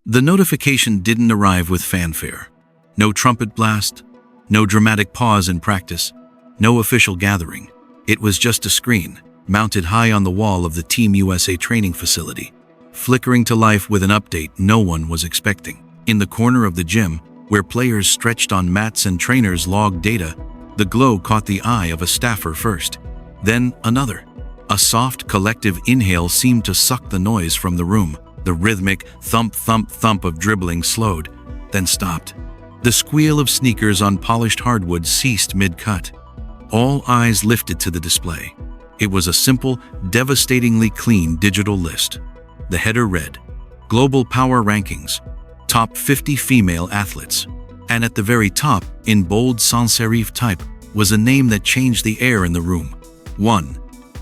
The notification didn't arrive with fanfare. No trumpet blast, no dramatic pause in practice, no official gathering. It was just a screen, mounted high on the wall of the Team USA training facility, flickering to life with an update no one was expecting. In the corner of the gym, where players stretched on mats and trainers logged data, the glow caught the eye of a staffer first, then another. A soft, collective inhale seemed to suck the noise from the room. The rhythmic thump, thump, thump of dribbling slowed, then stopped. The squeal of sneakers on polished hardwood ceased mid-cut. All eyes lifted to the display. It was a simple, devastatingly clean digital list. The header read, Global Power Rankings, Top 50 Female Athletes. And at the very top, in bold sans-serif type, was a name that changed the air in the room. 1.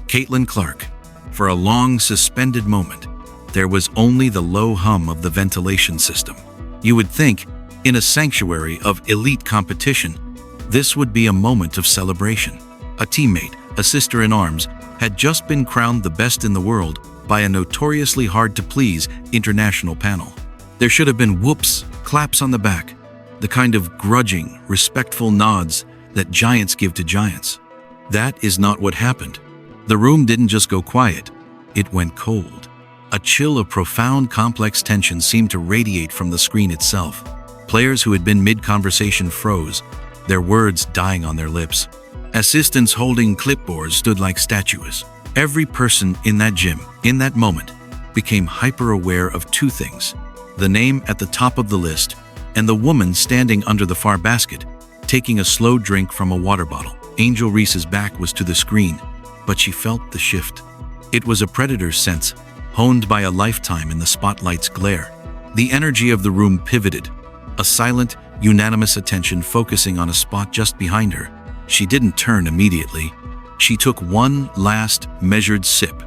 Caitlin Clark. For a long, suspended moment, there was only the low hum of the ventilation system. You would think, in a sanctuary of elite competition, this would be a moment of celebration. A teammate, a sister-in-arms, had just been crowned the best in the world by a notoriously hard-to-please international panel. There should have been whoops, claps on the back, the kind of grudging, respectful nods that giants give to giants. That is not what happened. The room didn't just go quiet, it went cold. A chill of profound, complex tension seemed to radiate from the screen itself. Players who had been mid-conversation froze, their words dying on their lips. Assistants holding clipboards stood like statues. Every person in that gym, in that moment, became hyper-aware of two things: the name at the top of the list and the woman standing under the far basket, taking a slow drink from a water bottle. Angel Reese's back was to the screen, but she felt the shift. It was a predator's sense, honed by a lifetime in the spotlight's glare. The energy of the room pivoted, a silent, unanimous attention focusing on a spot just behind her. She didn't turn immediately. She took one last, measured sip,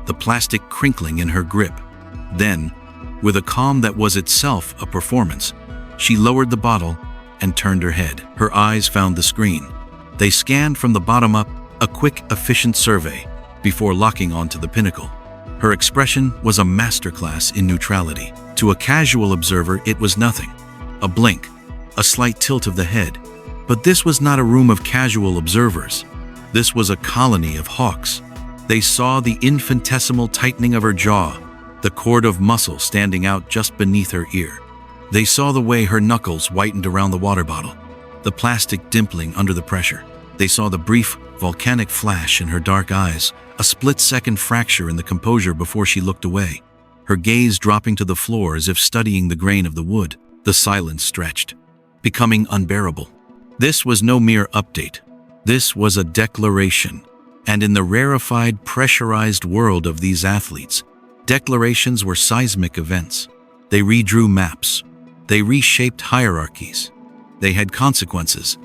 the plastic crinkling in her grip. Then, with a calm that was itself a performance, she lowered the bottle and turned her head. Her eyes found the screen. They scanned from the bottom up, a quick, efficient survey, before locking onto the pinnacle. Her expression was a masterclass in neutrality. To a casual observer, it was nothing. A blink, a slight tilt of the head. But this was not a room of casual observers. This was a colony of hawks. They saw the infinitesimal tightening of her jaw, the cord of muscle standing out just beneath her ear. They saw the way her knuckles whitened around the water bottle, the plastic dimpling under the pressure. They saw the brief, volcanic flash in her dark eyes, a split-second fracture in the composure before she looked away, her gaze dropping to the floor as if studying the grain of the wood. The silence stretched, becoming unbearable. This was no mere update. This was a declaration. And in the rarefied, pressurized world of these athletes, declarations were seismic events. They redrew maps. They reshaped hierarchies. They had consequences.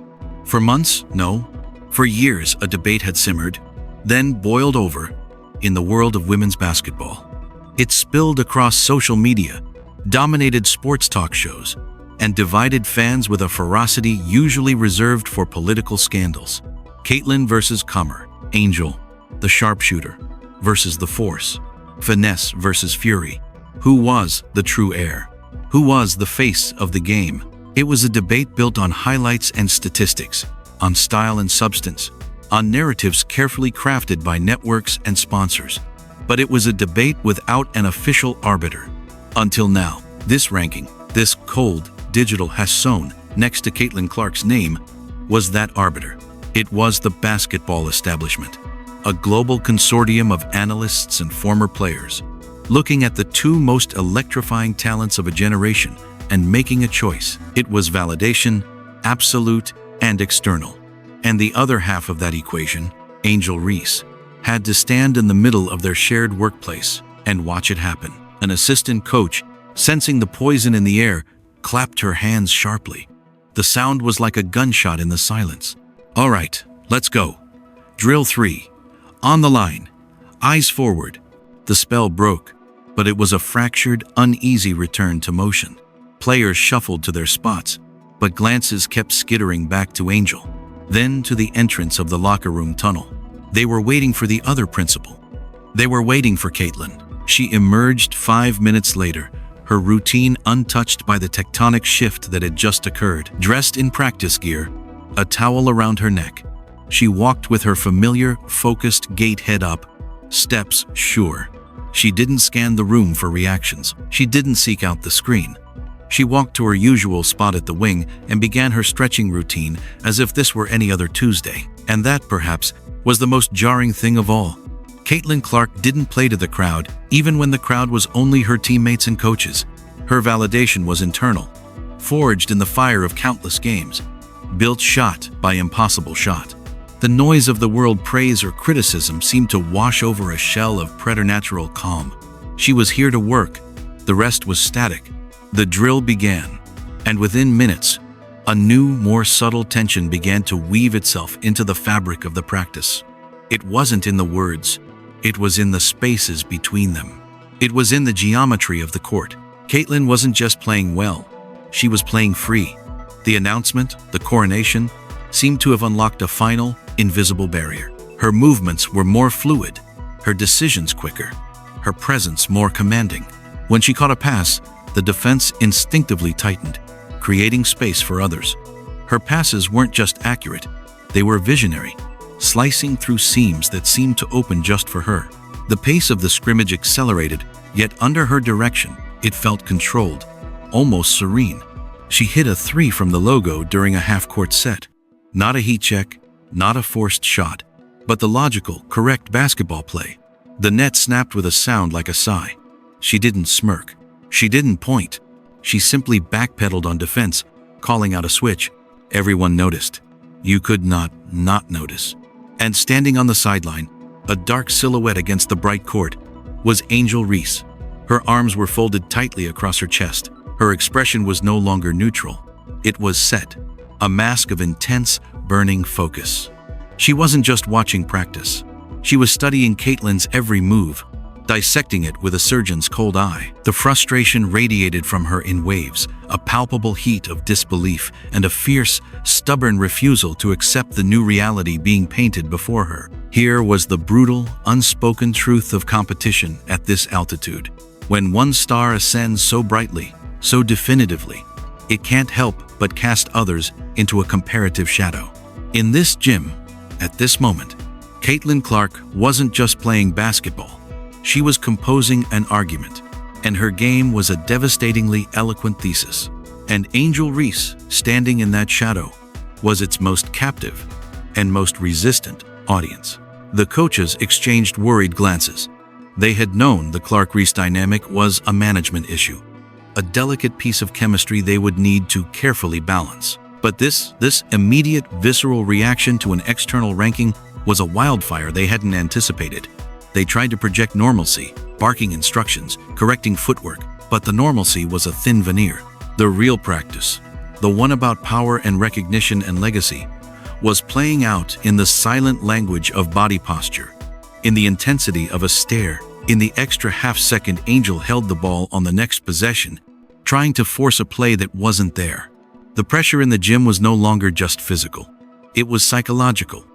For months, no. For years, a debate had simmered, then boiled over in the world of women's basketball. It spilled across social media, dominated sports talk shows, and divided fans with a ferocity usually reserved for political scandals. Caitlin versus Comer, Angel, the sharpshooter, versus the Force, finesse versus fury. Who was the true heir? Who was the face of the game? It was a debate built on highlights and statistics, on style and substance, on narratives carefully crafted by networks and sponsors. But it was a debate without an official arbiter. Until now, this ranking, this cold digital has-sown next to Caitlin Clark's name, was that arbiter. It was the basketball establishment, a global consortium of analysts and former players, looking at the two most electrifying talents of a generation and making a choice. It was validation, absolute and external. And the other half of that equation, Angel Reese, had to stand in the middle of their shared workplace and watch it happen. An assistant coach, sensing the poison in the air, clapped her hands sharply. The sound was like a gunshot in the silence. All right, let's go. Drill 3. On the line. Eyes forward. The spell broke, but it was a fractured, uneasy return to motion. Players shuffled to their spots, but glances kept skittering back to Angel, then to the entrance of the locker room tunnel. They were waiting for the other principal. They were waiting for Caitlin. She emerged 5 minutes later, her routine untouched by the tectonic shift that had just occurred. Dressed in practice gear, a towel around her neck, she walked with her familiar, focused gait, head up, steps sure. She didn't scan the room for reactions. She didn't seek out the screen. She walked to her usual spot at the wing and began her stretching routine as if this were any other Tuesday. And that, perhaps, was the most jarring thing of all. Caitlin Clark didn't play to the crowd, even when the crowd was only her teammates and coaches. Her validation was internal, forged in the fire of countless games, built shot by impossible shot. The noise of the world praise or criticism seemed to wash over a shell of preternatural calm. She was here to work. The rest was static. The drill began, and within minutes, a new, more subtle tension began to weave itself into the fabric of the practice. It wasn't in the words. It was in the spaces between them. It was in the geometry of the court. Caitlin wasn't just playing well. She was playing free. The announcement, the coronation, seemed to have unlocked a final, invisible barrier. Her movements were more fluid, her decisions quicker, her presence more commanding. When she caught a pass, the defense instinctively tightened, creating space for others. Her passes weren't just accurate, they were visionary, slicing through seams that seemed to open just for her. The pace of the scrimmage accelerated, yet under her direction, it felt controlled, almost serene. She hit a 3 from the logo during a half-court set. Not a heat check, not a forced shot, but the logical, correct basketball play. The net snapped with a sound like a sigh. She didn't smirk. She didn't point. She simply backpedaled on defense, calling out a switch. Everyone noticed. You could not notice. And standing on the sideline, a dark silhouette against the bright court, was Angel Reese. Her arms were folded tightly across her chest. Her expression was no longer neutral. It was set, a mask of intense, burning focus. She wasn't just watching practice. She was studying Caitlin's every move, dissecting it with a surgeon's cold eye. The frustration radiated from her in waves, a palpable heat of disbelief and a fierce, stubborn refusal to accept the new reality being painted before her. Here was the brutal, unspoken truth of competition at this altitude. When one star ascends so brightly, so definitively, it can't help but cast others into a comparative shadow. In this gym, at this moment, Caitlin Clark wasn't just playing basketball. She was composing an argument, and her game was a devastatingly eloquent thesis. And Angel Reese, standing in that shadow, was its most captive and most resistant audience. The coaches exchanged worried glances. They had known the Clark-Reese dynamic was a management issue, a delicate piece of chemistry they would need to carefully balance. But this immediate, visceral reaction to an external ranking was a wildfire they hadn't anticipated. They tried to project normalcy, barking instructions, correcting footwork, but the normalcy was a thin veneer. The real practice, the one about power and recognition and legacy, was playing out in the silent language of body posture, in the intensity of a stare, in the extra half-second Angel held the ball on the next possession, trying to force a play that wasn't there. The pressure in the gym was no longer just physical. It was psychological,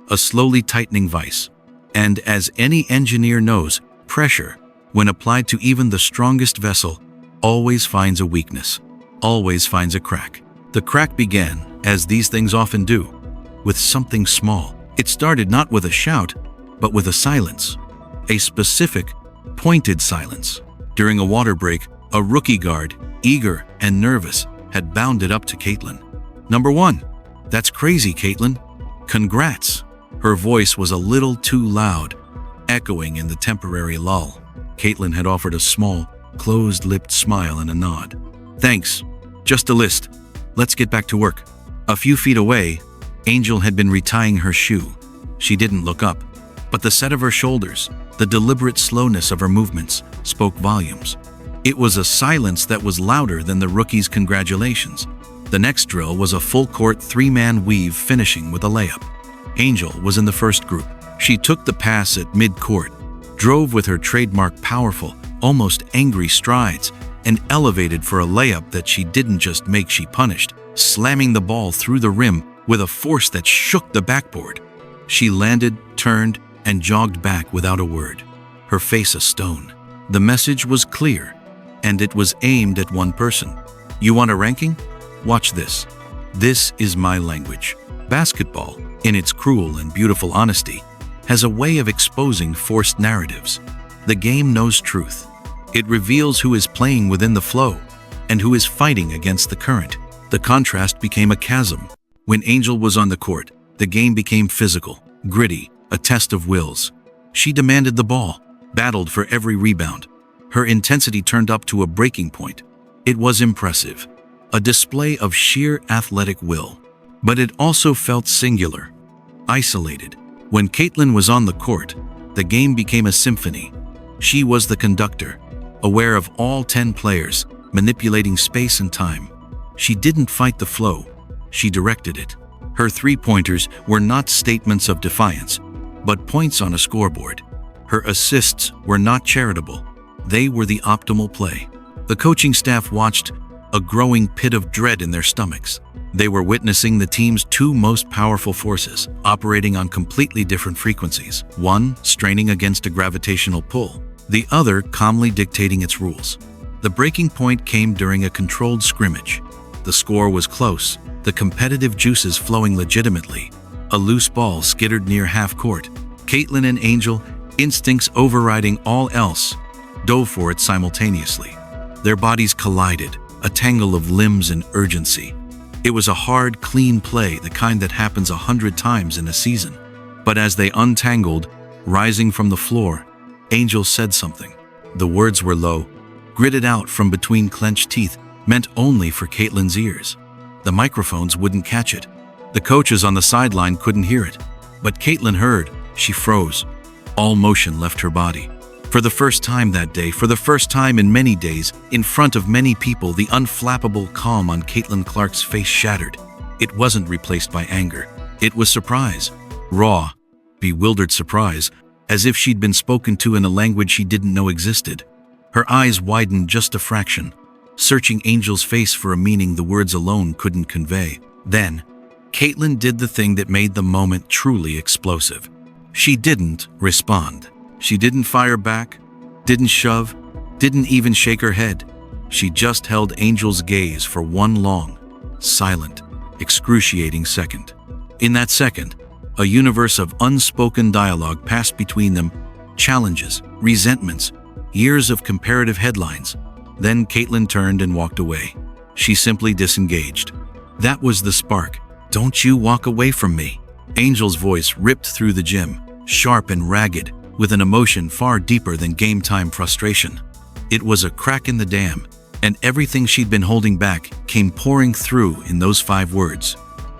a slowly tightening vice. And as any engineer knows, pressure, when applied to even the strongest vessel, always finds a weakness, always finds a crack. The crack began, as these things often do, with something small. It started not with a shout, but with a silence, a specific, pointed silence. During a water break, a rookie guard, eager and nervous, had bounded up to Caitlin. "Number 1, that's crazy, Caitlin. Congrats." Her voice was a little too loud, echoing in the temporary lull. Caitlin had offered a small, closed-lipped smile and a nod. "Thanks. Just a list. Let's get back to work." A few feet away, Angel had been retying her shoe. She didn't look up, but the set of her shoulders, the deliberate slowness of her movements, spoke volumes. It was a silence that was louder than the rookie's congratulations. The next drill was a full-court 3-man weave finishing with a layup. Angel was in the first group. She took the pass at mid-court, drove with her trademark powerful, almost angry strides, and elevated for a layup that she didn't just make, she punished, slamming the ball through the rim with a force that shook the backboard. She landed, turned, and jogged back without a word, her face a stone. The message was clear. and it was aimed at one person. You want a ranking? Watch this. This is my language. Basketball, in its cruel and beautiful honesty, has a way of exposing forced narratives. The game knows truth. It reveals who is playing within the flow and who is fighting against the current. The contrast became a chasm. When Angel was on the court, the game became physical, gritty, a test of wills. She demanded the ball, battled for every rebound. Her intensity turned up to a breaking point. It was impressive, a display of sheer athletic will. But it also felt singular, isolated. When Caitlin was on the court, the game became a symphony. She was the conductor, aware of all 10 players, manipulating space and time. She didn't fight the flow, she directed it. Her three-pointers were not statements of defiance, but points on a scoreboard. Her assists were not charitable, they were the optimal play. The coaching staff watched, a growing pit of dread in their stomachs. They were witnessing the team's two most powerful forces, operating on completely different frequencies. One straining against a gravitational pull, the other calmly dictating its rules. The breaking point came during a controlled scrimmage. The score was close, the competitive juices flowing legitimately. A loose ball skittered near half court. Caitlin and Angel, instincts overriding all else, dove for it simultaneously. Their bodies collided, a tangle of limbs and urgency. It was a hard, clean play, the kind that happens 100 times in a season. But as they untangled, rising from the floor, Angel said something. The words were low, gritted out from between clenched teeth, meant only for Caitlin's ears. The microphones wouldn't catch it. The coaches on the sideline couldn't hear it. But Caitlin heard. She froze. All motion left her body. For the first time that day, for the first time in many days, in front of many people, the unflappable calm on Caitlin Clark's face shattered. It wasn't replaced by anger. It was surprise. Raw, bewildered surprise, as if she'd been spoken to in a language she didn't know existed. Her eyes widened just a fraction, searching Angel's face for a meaning the words alone couldn't convey. Then, Caitlin did the thing that made the moment truly explosive. She didn't respond. She didn't fire back, didn't shove, didn't even shake her head. She just held Angel's gaze for one long, silent, excruciating second. In that second, a universe of unspoken dialogue passed between them, challenges, resentments, years of comparative headlines. Then Caitlin turned and walked away. She simply disengaged. That was the spark. "Don't you walk away from me." Angel's voice ripped through the gym, sharp and ragged, with an emotion far deeper than game-time frustration. It was a crack in the dam, and everything she'd been holding back came pouring through in those 5 words.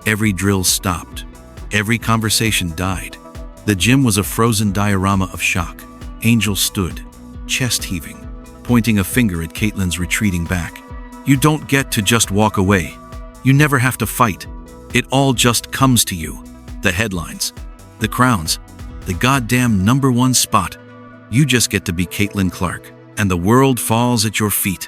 Every drill stopped. Every conversation died. The gym was a frozen diorama of shock. Angel stood, chest heaving, pointing a finger at Caitlin's retreating back. "You don't get to just walk away. You never have to fight. It all just comes to you. The headlines, the crowns, the goddamn #1 spot. You just get to be Caitlin Clark, and the world falls at your feet."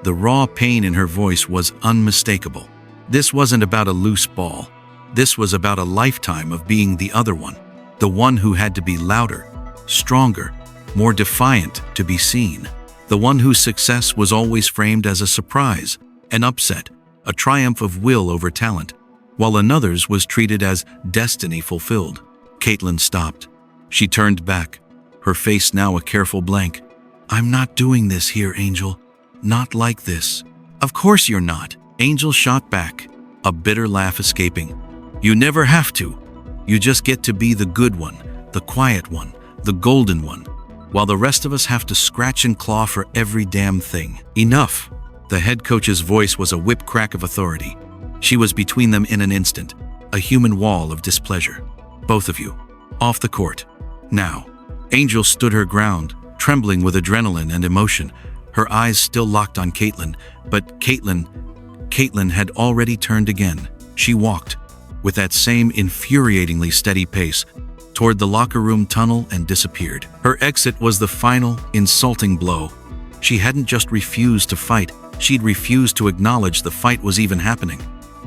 The raw pain in her voice was unmistakable. This wasn't about a loose ball. This was about a lifetime of being the other one, the one who had to be louder, stronger, more defiant to be seen, the one whose success was always framed as a surprise, an upset, a triumph of will over talent, while another's was treated as destiny fulfilled. Caitlin stopped. She turned back, her face now a careful blank. "I'm not doing this here, Angel. Not like this." "Of course you're not," Angel shot back, a bitter laugh escaping. "You never have to. You just get to be the good one, the quiet one, the golden one, while the rest of us have to scratch and claw for every damn thing." "Enough." The head coach's voice was a whip crack of authority. She was between them in an instant, a human wall of displeasure. "Both of you, off the court. Now." Angel stood her ground, trembling with adrenaline and emotion, her eyes still locked on Caitlin, but Caitlin had already turned again. She walked, with that same infuriatingly steady pace, toward the locker room tunnel and disappeared. Her exit was the final, insulting blow. She hadn't just refused to fight, she'd refused to acknowledge the fight was even happening.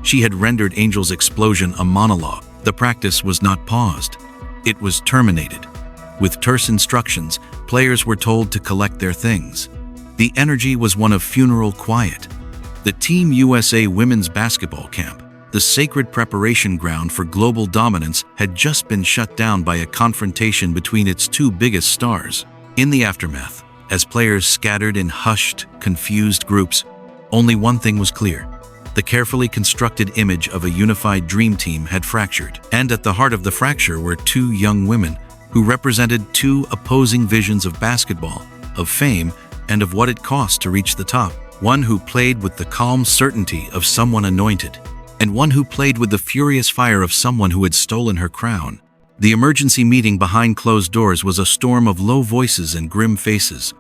She had rendered Angel's explosion a monologue. The practice was not paused. It was terminated. With terse instructions, players were told to collect their things. The energy was one of funeral quiet. The Team USA women's basketball camp, the sacred preparation ground for global dominance, had just been shut down by a confrontation between its two biggest stars. In the aftermath, as players scattered in hushed, confused groups, only one thing was clear. The carefully constructed image of a unified dream team had fractured, and at the heart of the fracture were two young women who represented two opposing visions of basketball, of fame, and of what it cost to reach the top. One who played with the calm certainty of someone anointed, and one who played with the furious fire of someone who had stolen her crown. The emergency meeting behind closed doors was a storm of low voices and grim faces.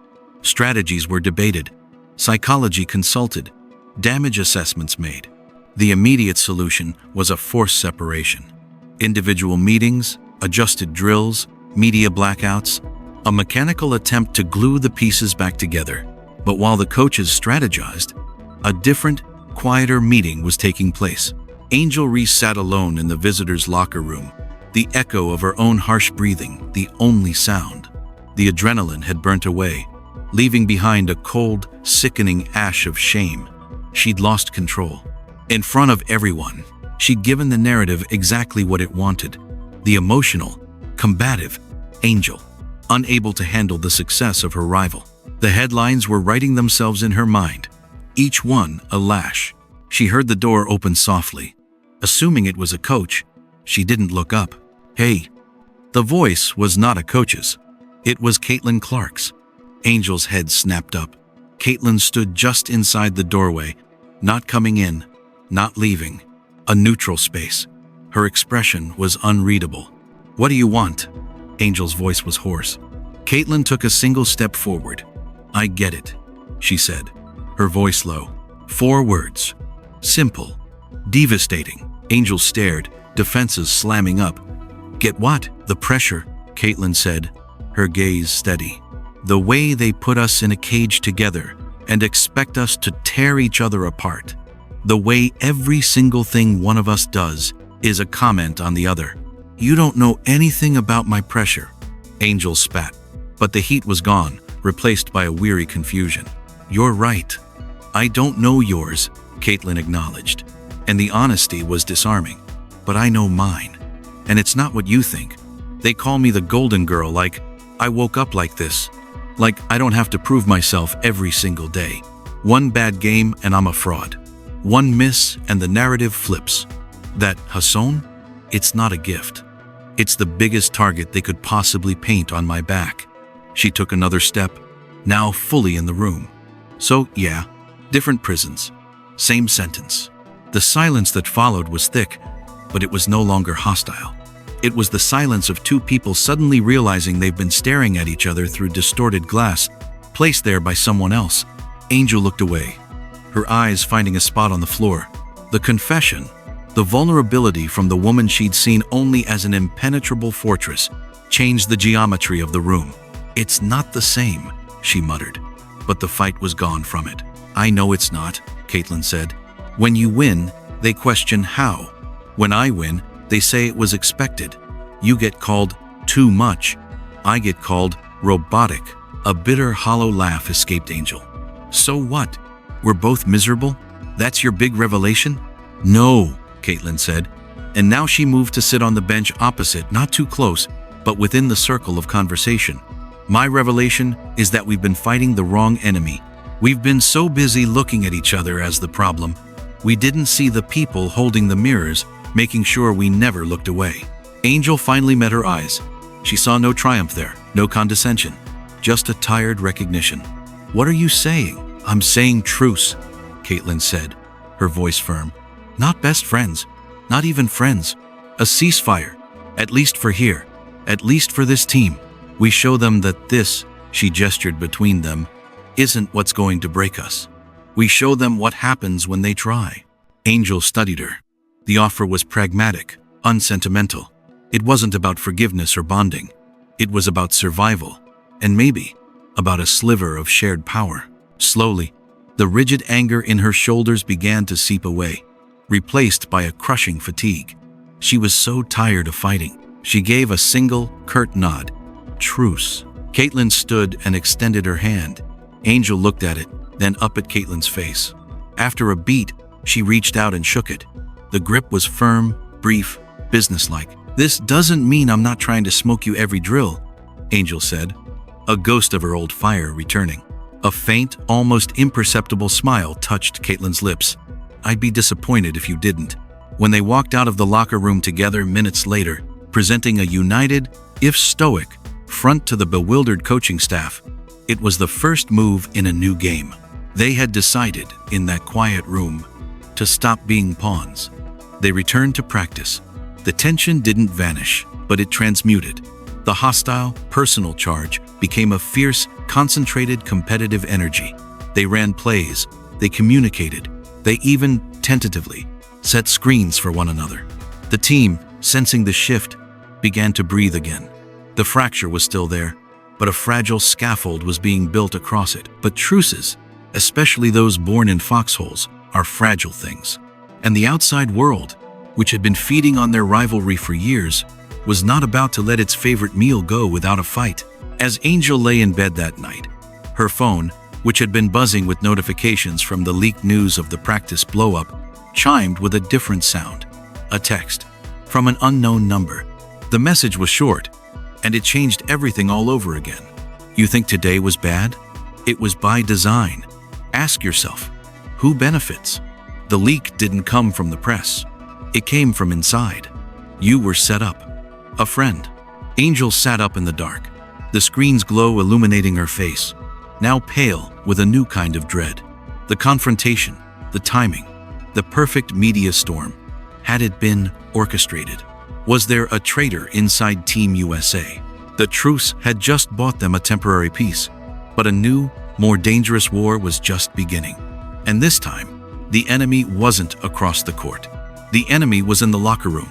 Strategies were debated, psychology consulted, damage assessments made. The immediate solution was a forced separation. Individual meetings, adjusted drills, media blackouts, a mechanical attempt to glue the pieces back together. But while the coaches strategized, a different, quieter meeting was taking place. Angel Reese sat alone in the visitors' locker room, the echo of her own harsh breathing, the only sound. The adrenaline had burnt away, leaving behind a cold, sickening ash of shame. She'd lost control. In front of everyone, she'd given the narrative exactly what it wanted. The emotional, combative Angel, unable to handle the success of her rival. The headlines were writing themselves in her mind, each one a lash. She heard the door open softly. Assuming it was a coach, she didn't look up. "Hey." The voice was not a coach's. It was Caitlin Clark's. Angel's head snapped up. Caitlin stood just inside the doorway, not coming in, not leaving. A neutral space. Her expression was unreadable. "What do you want?" Angel's voice was hoarse. Caitlin took a single step forward. "I get it," she said, her voice low. 4 words. Simple. Devastating. Angel stared, defenses slamming up. "Get what?" "The pressure," Caitlin said, her gaze steady. "The way they put us in a cage together and expect us to tear each other apart. The way every single thing one of us does is a comment on the other. You don't know anything about my pressure." Angel spat, but the heat was gone, replaced by a weary confusion. "You're right. I don't know yours," Caitlin acknowledged, and the honesty was disarming. "But I know mine. And it's not what you think. They call me the golden girl, like I woke up like this. Like I don't have to prove myself every single day. One bad game and I'm a fraud. One miss and the narrative flips. That Hassan? It's not a gift. It's the biggest target they could possibly paint on my back." She took another step, now fully in the room. "So, yeah, different prisons. Same sentence." The silence that followed was thick, but it was no longer hostile. It was the silence of two people suddenly realizing they've been staring at each other through distorted glass, placed there by someone else. Angel looked away, her eyes finding a spot on the floor. The confession, the vulnerability from the woman she'd seen only as an impenetrable fortress, changed the geometry of the room. "It's not the same," she muttered, but the fight was gone from it. "I know it's not," Caitlin said. "When you win, they question how. When I win, they say it was expected. You get called too much. I get called robotic." A bitter, hollow laugh escaped Angel. "So what? We're both miserable? That's your big revelation?" "No," Caitlin said, and now she moved to sit on the bench opposite, not too close, but within the circle of conversation. "My revelation is that we've been fighting the wrong enemy. We've been so busy looking at each other as the problem, we didn't see the people holding the mirrors, making sure we never looked away." Angel finally met her eyes. She saw no triumph there, no condescension, just a tired recognition. "What are you saying?" "I'm saying truce," Caitlin said, her voice firm. "Not best friends, not even friends. A ceasefire, at least for here, at least for this team. We show them that this," she gestured between them, "isn't what's going to break us. We show them what happens when they try." Angel studied her. The offer was pragmatic, unsentimental. It wasn't about forgiveness or bonding. It was about survival, and maybe about a sliver of shared power. Slowly, the rigid anger in her shoulders began to seep away, replaced by a crushing fatigue. She was so tired of fighting. She gave a single, curt nod. "Truce." Caitlin stood and extended her hand. Angel looked at it, then up at Caitlin's face. After a beat, she reached out and shook it. The grip was firm, brief, businesslike. "This doesn't mean I'm not trying to smoke you every drill," Angel said, a ghost of her old fire returning. A faint, almost imperceptible smile touched Caitlin's lips. "I'd be disappointed if you didn't." When they walked out of the locker room together minutes later, presenting a united, if stoic, front to the bewildered coaching staff, it was the first move in a new game. They had decided, in that quiet room, to stop being pawns. They returned to practice. The tension didn't vanish, but it transmuted. The hostile, personal charge became a fierce, concentrated, competitive energy. They ran plays, they communicated, they even, tentatively, set screens for one another. The team, sensing the shift, began to breathe again. The fracture was still there, but a fragile scaffold was being built across it. But truces, especially those born in foxholes, are fragile things. And the outside world, which had been feeding on their rivalry for years, was not about to let its favorite meal go without a fight. As Angel lay in bed that night, her phone, which had been buzzing with notifications from the leaked news of the practice blow-up, chimed with a different sound. A text from an unknown number. The message was short, and it changed everything all over again. "You think today was bad? It was by design. Ask yourself, who benefits?" The leak didn't come from the press. It came from inside. You were set up. A friend. Angel sat up in the dark, the screen's glow illuminating her face, now pale with a new kind of dread. The confrontation, the timing, the perfect media storm. Had it been orchestrated? Was there a traitor inside Team USA? The Truce had just bought them a temporary peace, but a new, more dangerous war was just beginning. And this time, the enemy wasn't across the court. The enemy was in the locker room.